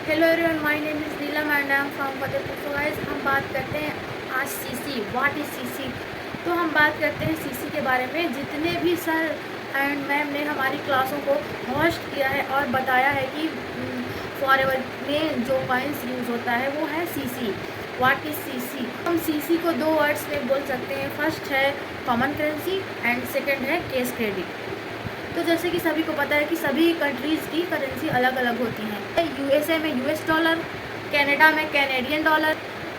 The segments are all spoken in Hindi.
Hello everyone, my name is Neelam and I am from Fatehpur. So guys, हम बात करते हैं आज सीसी। What is CC? तो हम बात करते हैं सीसी के बारे में। जितने भी सर एंड मैम ने हमारी क्लासों को होस्ट किया है और बताया है कि फॉरएवर में जो कॉइन्स यूज़ होता है वो है सीसी। What is CC? हम सीसी को दो वर्ड्स में बोल सकते हैं। फर्स्ट है कॉमन करेंसी एंड सेकेंड है केस क्रेडिट। तो जैसे कि सभी को पता है कि सभी कंट्रीज़ की करेंसी अलग अलग होती हैं। यूएसए में यूएस डॉलर, कनाडा में कैनेडियन डॉलर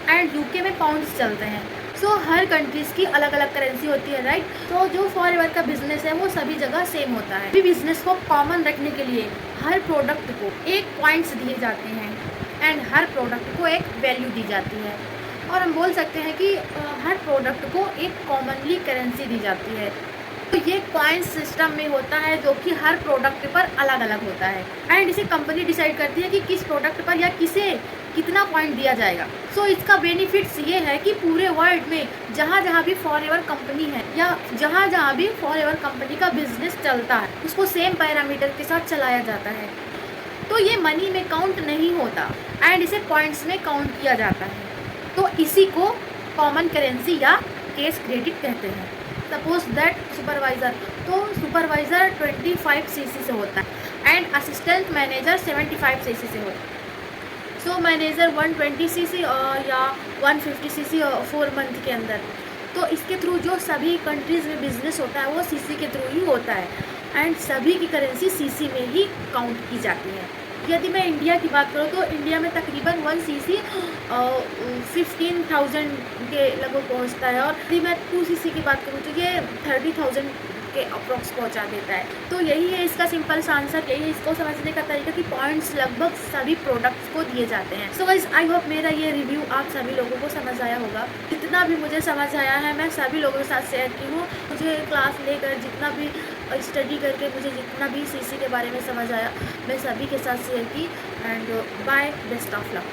एंड यूके में पाउंड्स चलते हैं। सो हर कंट्रीज़ की अलग अलग करेंसी होती है, राइट। तो जो फॉरएवर का बिजनेस है वो सभी जगह सेम होता है। बिजनेस को कॉमन रखने के लिए हर प्रोडक्ट को एक पॉइंट्स दिए जाते हैं एंड हर प्रोडक्ट को एक वैल्यू दी जाती है। और हम बोल सकते हैं कि हर प्रोडक्ट को एक कॉमनली करेंसी दी जाती है। तो ये पॉइंट सिस्टम में होता है जो कि हर प्रोडक्ट पर अलग अलग होता है एंड इसे कंपनी डिसाइड करती है कि किस प्रोडक्ट पर या किसे कितना पॉइंट दिया जाएगा। सो इसका बेनिफिट्स ये है कि पूरे वर्ल्ड में जहाँ जहाँ भी फॉरएवर कंपनी है या जहाँ जहाँ भी फॉरएवर कंपनी का बिजनेस चलता है उसको सेम पैरामीटर के साथ चलाया जाता है। तो ये मनी में काउंट नहीं होता एंड इसे पॉइंट्स में काउंट किया जाता है। तो इसी को कॉमन करेंसी या केस क्रेडिट कहते हैं। सपोज दैट सुपरवाइज़र, तो सुपरवाइज़र 25 सीसी से होता है एंड असिस्टेंट मैनेजर 75 सीसी से होता है। सो मैनेजर 120 सीसी या 150 सीसी 4 मंथ के अंदर। तो इसके थ्रू जो सभी कंट्रीज़ में बिजनेस होता है वो सीसी के थ्रू ही होता है एंड सभी की करेंसी सीसी में ही काउंट की जाती है। यदि मैं इंडिया की बात करूँ तो इंडिया में तकरीबन 1 सीसी 15,000 के लगभग पहुँचता है और यदि मैं 2 सीसी की बात करूँ तो ये 30,000 के अप्रॉक्स पहुँचा देता है। तो यही है इसका सिंपल सा आंसर, यही है इसको समझने का तरीका कि पॉइंट्स लगभग सभी प्रोडक्ट्स को दिए जाते हैं। सो गाइस, आई होप मेरा ये रिव्यू आप सभी लोगों को समझ आया होगा। जितना भी मुझे समझ आया है मैं सभी लोगों के साथ शेयर की हूँ। मुझे क्लास लेकर जितना भी स्टडी करके मुझे जितना भी सीसी के बारे में समझ आया मैं सभी के साथ शेयर की and bye, best of luck.